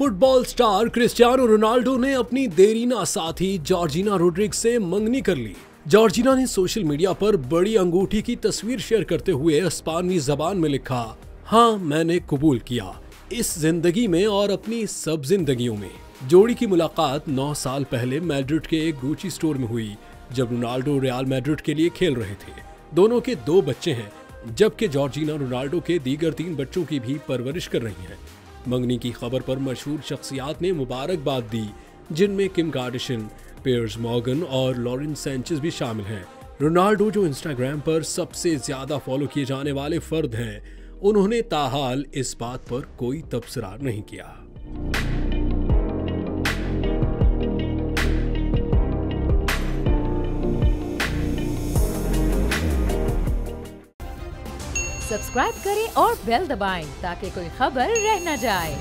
Football star Cristiano Ronaldo ने अपनी देरीना साथी जॉर्जिना रोड्रिग्स से मंगनी कर ली। जॉर्जिना ने सोशल मीडिया पर बड़ी अंगूठी की तस्वीर शेयर करते हुए स्पेनी जबान में लिखा, हाँ मैंने कबूल किया इस जिंदगी में और अपनी सब जिंदगियों में। जोड़ी की मुलाकात 9 साल पहले मैड्रिड के एक गुची स्टोर में हुई, जब रोनाल्डो रियल मैड्रिड के लिए खेल रहे थे। दोनों के 2 बच्चे हैं, जबकि जॉर्जिना रोनाल्डो के दीगर 3 बच्चों की भी परवरिश कर रही हैं। मंगनी की खबर पर मशहूर शख्सियात ने मुबारकबाद दी, जिनमें किम कार्दाशियन, पियर्स मॉर्गन और लॉरेंस सैंचेज भी शामिल हैं। रोनाल्डो, जो इंस्टाग्राम पर सबसे ज्यादा फॉलो किए जाने वाले फर्द हैं, उन्होंने ताहाल इस बात पर कोई तबसरा नहीं किया। सब्सक्राइब करें और बेल दबाएं ताकि कोई खबर रह न जाए।